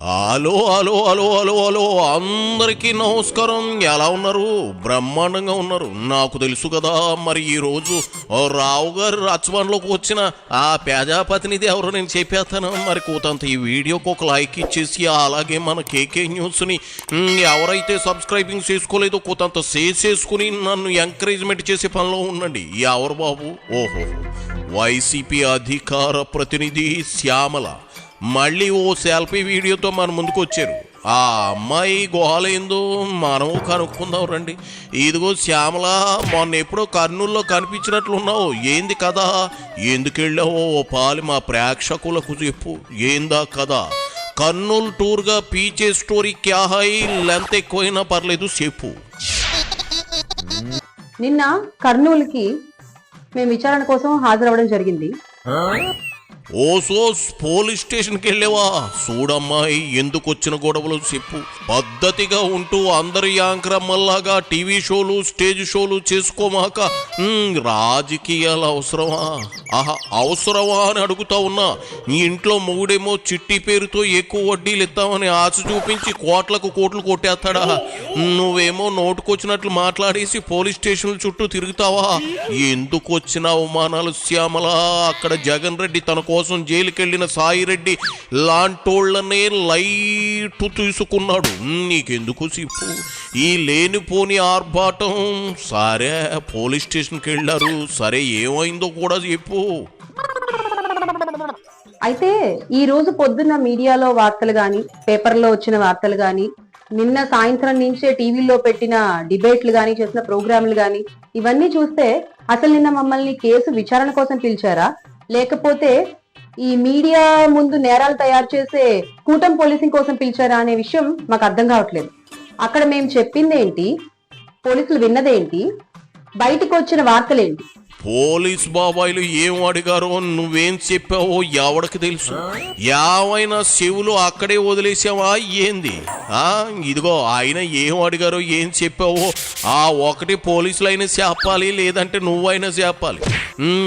Hello hello hello hello hello అందరికీ నమస్కారం. ఎలా ఉన్నారు? బ్రహ్మాండంగా ఉన్నారు. నాకు తెలుసు కదా. మరి ఈరోజు రావు గారు రచ్చబండలోకి వచ్చిన ఆ ప్రజాప్రతినిధి ఎవరో నేను చెప్పేస్తాను. మరి కూతంత ఈ వీడియోకి ఒక లైక్ ఇచ్చేసి, అలాగే మన కేకే న్యూస్ని ఎవరైతే సబ్స్క్రైబింగ్ చేసుకోలేదో కూతంత షేర్ చేసుకుని నన్ను ఎంకరేజ్మెంట్ చేసే పనిలో ఉండండి. ఎవరు బాబు? ఓహో, వైసీపీ అధికార ప్రతినిధి శ్యామల మళ్ళీ ఓ సెల్ఫీ వీడియోతో మన ముందుకు వచ్చారు. ఆ అమ్మాయి గోహలేందో మనం కనుక్కుందాం రండి. ఇదిగో శ్యామల, మొన్న ఎప్పుడో కర్నూలులో కనిపించినట్లున్నావు. ఏంది కదా? ఎందుకు వెళ్ళావో ఓ పాలి మా ప్రేక్షకులకు చెప్పు. ఏందా కదా? కర్నూలు టూర్గా పీచే స్టోరీ క్యా హై, లెంత్ ఎక్కువైనా పర్లేదు చెప్పు. నిన్న కర్నూలుకి మేము విచారణ కోసం హాజరవ్వడం జరిగింది. ఓసోస్ పోలీస్ స్టేషన్కి వెళ్ళేవా? చూడమ్మాయి, ఎందుకు వచ్చిన గొడవలు చెప్పు. పద్ధతిగా ఉంటూ అందరి యాంకరమ్మల్లాగా టీవీ షోలు స్టేజ్ షోలు చేసుకోమాక రాజకీయాలు అవసరమా? ఆహా, అవసరమా అని అడుగుతా ఉన్నా. నీ ఇంట్లో మొగుడేమో చిట్టి పేరుతో ఎక్కువ వడ్డీలు ఇస్తామని ఆశ చూపించి కోట్లకు కోట్లు కొట్టేస్తాడా? నువ్వేమో నోటుకొచ్చినట్లు మాట్లాడేసి పోలీస్ స్టేషన్ల చుట్టూ తిరుగుతావా? ఎందుకు వచ్చిన అవమానాలు శ్యామల? అక్కడ జగన్ రెడ్డి తన కోసం జైలుకెళ్లిన సాయిరెడ్డి లాంటోళ్లనే లైట్ తీసుకున్నాడు. నీకెందుకు చెప్పు ఈ లేనిపోని ఆర్భాటం? సరే, పోలీస్ స్టేషన్కి వెళ్ళారు, సరే ఏమైందో కూడా చెప్పు. అయితే ఈ రోజు పొద్దున్న మీడియాలో వార్తలు గాని, పేపర్లో వచ్చిన వార్తలు గాని, నిన్న సాయంత్రం నుంచే టీవీలో పెట్టిన డిబేట్లు గాని, చేసిన ప్రోగ్రాంలు గాని, ఇవన్నీ చూస్తే అసలు నిన్న మమ్మల్ని కేసు విచారణ కోసం పిలిచారా, లేకపోతే ఈ మీడియా ముందు నేరాలు తయారు చేసే కూటమి పోలీసింగ్ కోసం పిలిచారా అనే విషయం మాకు అర్థం కావట్లేదు. అక్కడ మేము చెప్పిందేంటి, పోలీసులు విన్నదేంటి, బయటికి వచ్చిన వార్తలేంటి? పోలీస్ బాబాయిలు ఏం అడిగారో నువ్వేం చెప్పావో ఎవడికి తెలుసు? ఏమైనా చెవులు అక్కడే వదిలేసావా ఏంది? ఇదిగో ఆయన ఏం అడిగారో ఏం చెప్పావో ఆ ఒకటి పోలీసులు అయినా చెప్పాలి, లేదంటే నువ్వైనా చెప్పాలి.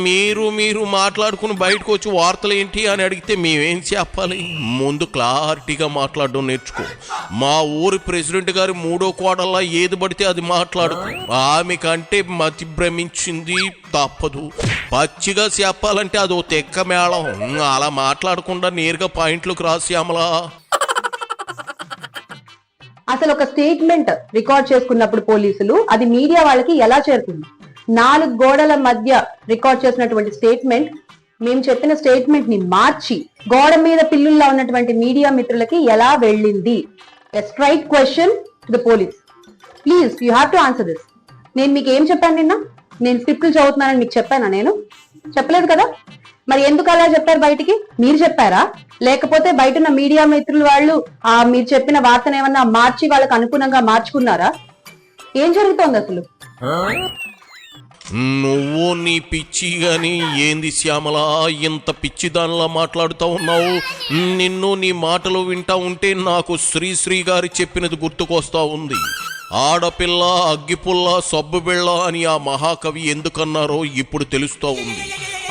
మీరు మాట్లాడుకుని బయటకు వచ్చి వార్తలు ఏంటి అని అడిగితే మేమేం చెప్పాలి? ముందు క్లారిటీగా మాట్లాడడం నేర్చుకో. మా ఊరి ప్రెసిడెంట్ గారి మూడో కోడల్లా ఏది పడితే అది మాట్లాడుకో. ఆమె కంటే మతి భ్రమించింది, తప్పదు. పచ్చిగా చెప్పాలంటే అదో తెక్క మేళం. అలా మాట్లాడకుండా నేరుగా పాయింట్లకు రాశ్యామలా. అసలు ఒక స్టేట్మెంట్ రికార్డ్ చేసుకున్నప్పుడు పోలీసులు అది మీడియా వాళ్ళకి ఎలా చేరుతుంది? 4 గోడల మధ్య రికార్డ్ చేసినటువంటి స్టేట్మెంట్, మేము చెప్పిన స్టేట్మెంట్ ని మార్చి గోడ మీద పిల్లుల్లా ఉన్నటువంటి మీడియా మిత్రులకి ఎలా వెళ్ళింది? A straight question to the police. Please, you have to answer this. నేను మీకు ఏం చెప్పాను నిన్న? నేను స్క్రిప్ట్లు చదువుతున్నానని మీకు చెప్పానా? నేను చెప్పలేదు కదా. మరి ఎందుకు అలా చెప్పారు? బయటికి మీరు చెప్పారా, లేకపోతే బయట ఉన్న మీడియా మిత్రులు వాళ్ళు మీరు చెప్పిన వార్తను ఏమన్నా మార్చి వాళ్ళకి అనుగుణంగా మార్చుకున్నారా? ఏం జరుగుతోంది అసలు? నువ్వు నీ పిచ్చి గాని ఏంది శ్యామల, ఇంత పిచ్చి దానిలా మాట్లాడుతూ ఉన్నావు? నిన్ను నీ మాటలు వింటా ఉంటే నాకు శ్రీశ్రీ గారి చెప్పినది గుర్తుకొస్తా ఉంది. ఆడపిల్ల అగ్గిపుల్ల సబ్బు బిళ్ళ అని ఆ మహాకవి ఎందుకన్నారో ఇప్పుడు తెలుస్తూ ఉంది.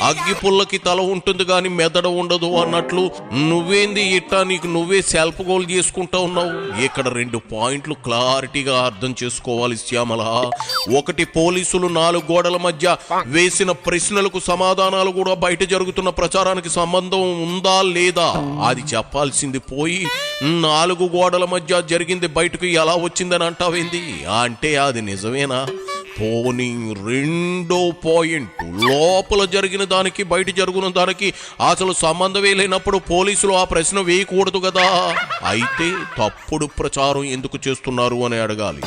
అగ్గిపుల్లకి తల ఉంటుంది గాని మెదడు ఉండదు అన్నట్లు నువ్వేంది ఇట్టా నీకు నువ్వే సెల్ఫ్ గోల్ చేసుకుంటా ఉన్నావు. ఇక్కడ 2 పాయింట్లు క్లారిటీగా అర్థం చేసుకోవాలి శ్యామల. ఒకటి, పోలీసులు 4 గోడల మధ్య వేసిన ప్రశ్నలకు సమాధానాలు కూడా బయట జరుగుతున్న ప్రచారానికి సంబంధం ఉందా లేదా అది చెప్పాల్సింది పోయి 4 గోడల మధ్య జరిగింది బయటకు ఎలా వచ్చిందని అంటావేంది? అంటే అది నిజమేనా? పోనీ రెండో పాయింట్, లోపల జరిగిన దానికి బయట జరుగుతున్న దానికి అసలు సంబంధమే లేనప్పుడు పోలీసులు ఆ ప్రశ్న వేయకూడదు కదా. అయితే తప్పుడు ప్రచారం ఎందుకు చేస్తున్నారు అని అడగాలి.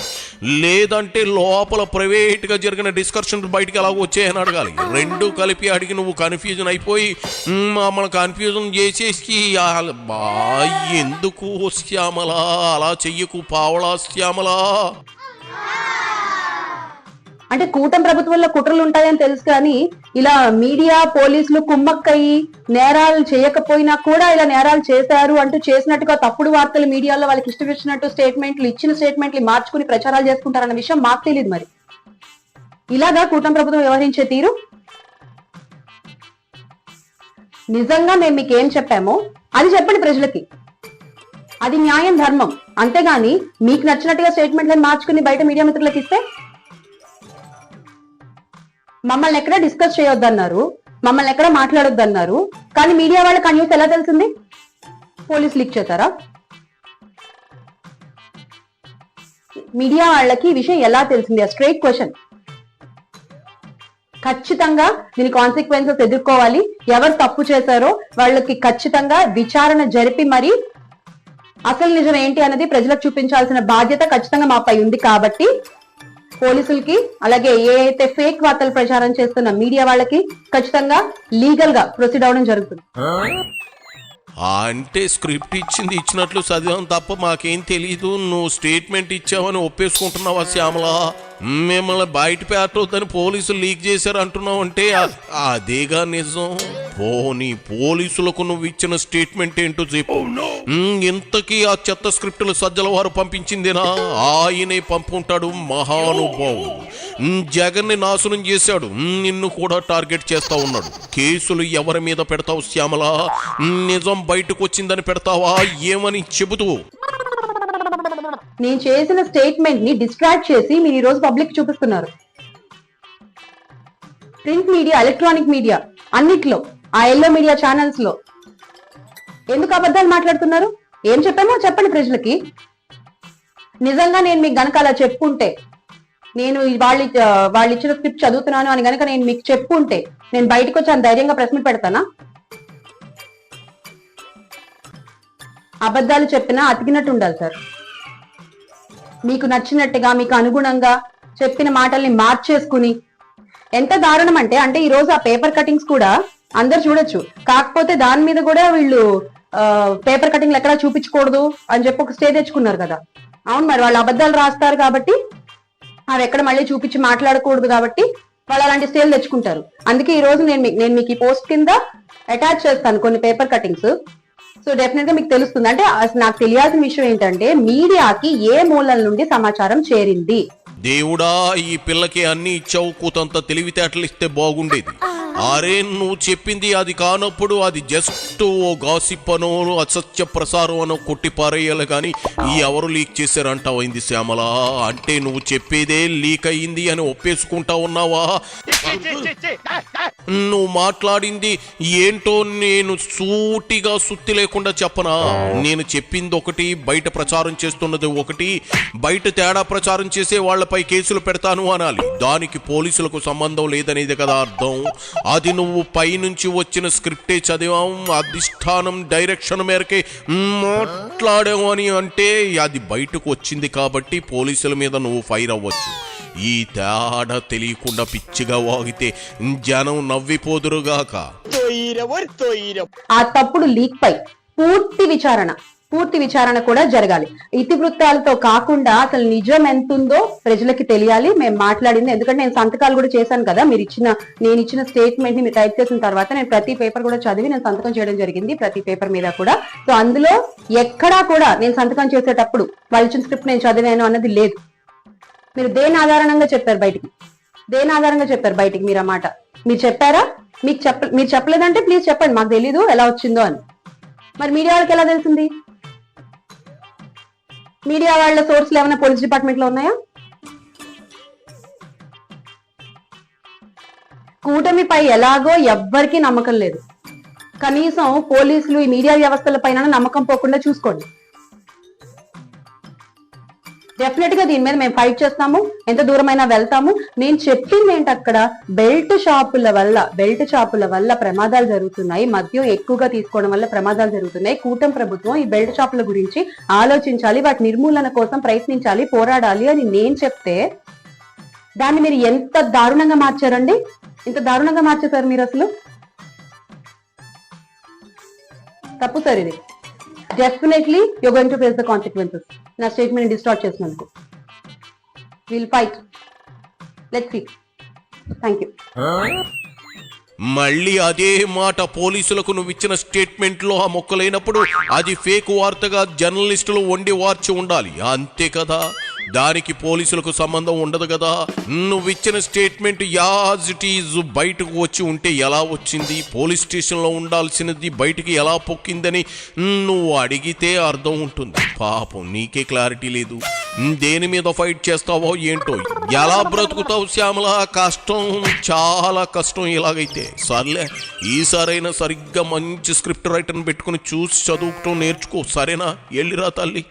లేదంటే లోపల ప్రైవేట్గా జరిగిన డిస్కషన్ బయటికి ఎలాగో వచ్చాయని అడగాలి. 2 కలిపి అడిగి నువ్వు కన్ఫ్యూజన్ అయిపోయి మమ్మల్ని కన్ఫ్యూజన్ చేసేసి ఎందుకు శ్యామల అలా చెయ్యకు పావలా శ్యామల. అంటే కూటమి ప్రభుత్వంలో కుట్రలు ఉంటాయని తెలుసు, కానీ ఇలా మీడియా పోలీసులు కుమ్మక్కయి నేరాలు చేయకపోయినా కూడా ఇలా నేరాలు చేశారు అంటూ చేసినట్టుగా తప్పుడు వార్తలు మీడియాలో వాళ్ళకి ఇష్టం వచ్చినట్టు స్టేట్మెంట్లు ఇచ్చిన స్టేట్మెంట్లు మార్చుకుని ప్రచారాలు చేసుకుంటారన్న విషయం మాకు తెలియదు. మరి ఇలాగా కూటమి ప్రభుత్వం వ్యవహరించే తీరు నిజంగా మేము మీకు ఏం చెప్పామో అది చెప్పండి ప్రజలకి. అది న్యాయం, ధర్మం. అంతేగాని మీకు నచ్చినట్టుగా స్టేట్మెంట్లను మార్చుకుని బయట మీడియా మిత్రులకు ఇస్తే, మమ్మల్ని ఎక్కడ డిస్కస్ చేయొద్దన్నారు, మమ్మల్ని ఎక్కడ మాట్లాడొద్దన్నారు, కానీ మీడియా వాళ్ళకి ఆ న్యూస్ ఎలా తెలిసింది? పోలీస్ లీక్ చేశారా? మీడియా వాళ్ళకి ఈ విషయం ఎలా తెలిసింది? Straight question. ఖచ్చితంగా దీని కాన్సిక్వెన్సెస్ ఎదుర్కోవాలి. ఎవరు తప్పు చేశారో వాళ్ళకి ఖచ్చితంగా విచారణ జరిపి మరి అసలు నిజం ఏంటి అనేది ప్రజలకు చూపించాల్సిన బాధ్యత ఖచ్చితంగా మాపై ఉంది. కాబట్టి పోలీసులకి, అలాగే ఏ అయితే ఫేక్ వార్తలు ప్రచారం చేస్తున్న మీడియా వాళ్ళకి ఖచ్చితంగా లీగల్ గా ప్రొసీడ్ అవడం జరుగుతుంది. అంటే స్క్రిప్ట్ ఇచ్చినట్లు చదివాం తప్ప మాకేం తెలీదు. నువ్వు స్టేట్మెంట్ ఇచ్చావని ఒప్పేసుకుంటున్నావా శ్యామల? మిమ్మల్ని బయట పెట్టొద్దని పోలీసులు లీక్ చేశారు అంటున్నావు అంటే అదేగా నిజం. పోనీ పోలీసులకు నువ్వు ఇచ్చిన స్టేట్మెంట్ ఏంటో చెప్పు. ఇంతకీ ఆ చెత్త స్క్రిప్టులు సజ్జల వారు పంపించిందేనా? ఆయనే పంపుంటాడు మహానుభావుడు. జగన్ని నాశనం చేశాడు, నిన్ను కూడా టార్గెట్ చేస్తా ఉన్నాడు. కేసులు ఎవరి మీద పెడతావు శ్యామల? నిజం బయటకు వచ్చిందని పెడతావా? ఏమని చెబుతూ నేను చేసిన స్టేట్మెంట్ ని డిస్ట్రాక్ట్ చేసి మీరు ఈ రోజు పబ్లిక్ చూపిస్తున్నారు. ప్రింట్ మీడియా, ఎలక్ట్రానిక్ మీడియా అన్నిట్లో, ఆ ఎల్లో మీడియా ఛానల్స్ లో ఎందుకు అబద్ధాలు మాట్లాడుతున్నారు? ఏం చెప్పామో చెప్పండి ప్రజలకి. నిజంగా నేను మీకు గనక అలా చెప్పుంటే, నేను వాళ్ళు ఇచ్చిన స్క్రిప్ట్ చదువుతున్నాను అని గనక నేను మీకు చెప్పుంటే, నేను బయటకు వచ్చి ధైర్యంగా ప్రశ్న పెడతానా? అబద్ధాలు చెప్పినా అతికినట్టు ఉండాలి సార్. మీకు నచ్చినట్టుగా, మీకు అనుగుణంగా చెప్పిన మాటల్ని మార్చేసుకుని, ఎంత దారుణం అంటే ఈ రోజు ఆ పేపర్ కటింగ్స్ కూడా అందరు చూడొచ్చు. కాకపోతే దాని మీద కూడా వీళ్ళు పేపర్ కటింగ్లు ఎక్కడా చూపించకూడదు అని చెప్పి ఒక స్టే తెచ్చుకున్నారు కదా. అవును, మరి వాళ్ళు అబద్ధాలు రాస్తారు కాబట్టి అవి ఎక్కడ మళ్ళీ చూపించి మాట్లాడకూడదు కాబట్టి వాళ్ళు అలాంటి స్టేలు తెచ్చుకుంటారు. అందుకే ఈ రోజు నేను మీకు ఈ పోస్ట్ కింద అటాచ్ చేస్తాను కొన్ని పేపర్ కటింగ్స్. సో డెఫినెట్ గా మీకు తెలుస్తుంది. అంటే నాకు తెలియాల్సిన విషయం ఏంటంటే మీడియాకి ఏ మూలల నుండి సమాచారం చేరింది. దేవుడా, ఈ పిల్లకి అన్ని ఇచ్చావు, కూతంత తెలివితేటలు ఇస్తే బాగుండేది. అరే, నువ్వు చెప్పింది అది కానప్పుడు అది జస్ట్ ఓ గాసిప్ అనో అసత్య ప్రసారం అనో కొట్టి పారేయాలి కానీ ఎవరు లీక్ చేశారంటావైంది శ్యామల? అంటే నువ్వు చెప్పేదే లీక్ అయింది అని ఒప్పేసుకుంటా ఉన్నావా? నువ్వు మాట్లాడింది ఏంటో నేను సూటిగా సుత్తి లేకుండా చెప్పనా? నేను చెప్పింది ఒకటి, బయట ప్రచారం చేస్తున్నది ఒకటి. బయట తేడా ప్రచారం చేసే వాళ్లపై కేసులు పెడతాను అనాలి. దానికి పోలీసులకు సంబంధం లేదనేది కదా అర్థం. అది నువ్వు పైనుంచి వచ్చిన స్క్రిప్టే చదివాం, అధిష్టానం డైరెక్షన్ మేరకే మాట్లాడావు అని అంటే అది బయటకు వచ్చింది కాబట్టి పోలీసుల మీద నువ్వు ఫైర్ అవ్వచ్చు. ఈ తేడా తెలియకుండా పిచ్చిగా వాగితే జనం నవ్విపోదురుగాక. ఆ తప్పుడు లీక్ పై పూర్తి విచారణ కూడా జరగాలి. ఇతివృత్తాలతో కాకుండా అసలు నిజం ఎంతుందో ప్రజలకి తెలియాలి. మేము మాట్లాడింది, ఎందుకంటే నేను సంతకాలు కూడా చేశాను కదా. నేను ఇచ్చిన స్టేట్మెంట్ ని మీరు టైప్ చేసిన తర్వాత నేను ప్రతి పేపర్ కూడా చదివి నేను సంతకం చేయడం జరిగింది, ప్రతి పేపర్ మీద కూడా. సో అందులో ఎక్కడా కూడా నేను సంతకం చేసేటప్పుడు వాళ్ళు ఇచ్చిన స్క్రిప్ట్ నేను చదివాను అన్నది లేదు. మీరు దేని ఆధారంగా చెప్పారు బయటికి? మీరు ఆ మాట మీరు చెప్పారా? మీరు చెప్పలేదంటే ప్లీజ్ చెప్పండి, మాకు తెలీదు ఎలా వచ్చిందో అని. మరి మీడియా వాళ్ళకి ఎలా తెలిసింది? మీడియా వాళ్ళ సోర్స్లు ఏమైనా పోలీస్ డిపార్ట్మెంట్ లో ఉన్నాయా? కూటమిపై ఎలాగో ఎవ్వరికీ నమ్మకం లేదు. కనీసం పోలీసులు ఈ మీడియా వ్యవస్థల పైన నమ్మకం పోకుండా చూసుకోండి. డెఫినెట్ గా దీని మీద మేము ఫైట్ చేస్తాము, ఎంత దూరమైనా వెళ్తాము. నేను చెప్పింది ఏంటి, అక్కడ బెల్ట్ షాపుల వల్ల ప్రమాదాలు జరుగుతున్నాయి, మద్యం ఎక్కువగా తీసుకోవడం వల్ల ప్రమాదాలు జరుగుతున్నాయి. కూటమి ప్రభుత్వం ఈ బెల్ట్ షాపుల గురించి ఆలోచించాలి, వాటి నిర్మూలన కోసం ప్రయత్నించాలి, పోరాడాలి అని నేను చెప్తే దాన్ని మీరు ఎంత దారుణంగా మార్చారండి? ఇంత దారుణంగా మార్చేశారు మీరు. అసలు తప్పు సార్ ఇది. Definitely you're going to face the consequences. నా స్టేట్మెంట్ డిస్టార్ట్ చేసినందుకు we'll fight. Let's see. Thank you. మళ్ళీ అదే మాట పోలీసులకు నువ్వు ఇచ్చిన స్టేట్మెంట్ లో ఆ మొక్కలైనప్పుడు అది ఫేక్ వార్తగా జర్నలిస్టులు వండి వార్చి ఉండాలి, అంతే కదా? దానికి పోలీసులకు సంబంధం ఉండదు కదా. నువ్విచ్చిన స్టేట్మెంట్ యాజ్ ఇట్ ఈజ్ బయటకు వచ్చి ఉంటే ఎలా వచ్చింది, పోలీస్ స్టేషన్లో ఉండాల్సినది బయటికి ఎలా పొక్కిందని నువ్వు అడిగితే అర్థం ఉంటుంది. పాపం నీకే క్లారిటీ లేదు. దేని మీద ఫైట్ చేస్తావో ఏంటో, ఎలా బ్రతుకుతావు శ్యామల? కష్టం, చాలా కష్టం. ఇలాగైతే సర్లే, ఈసారైనా సరిగ్గా మంచి స్క్రిప్ట్ రైటర్ని పెట్టుకుని చూసి చదువుకోవటం నేర్చుకో, సరేనా? వెళ్ళిరా తల్లి.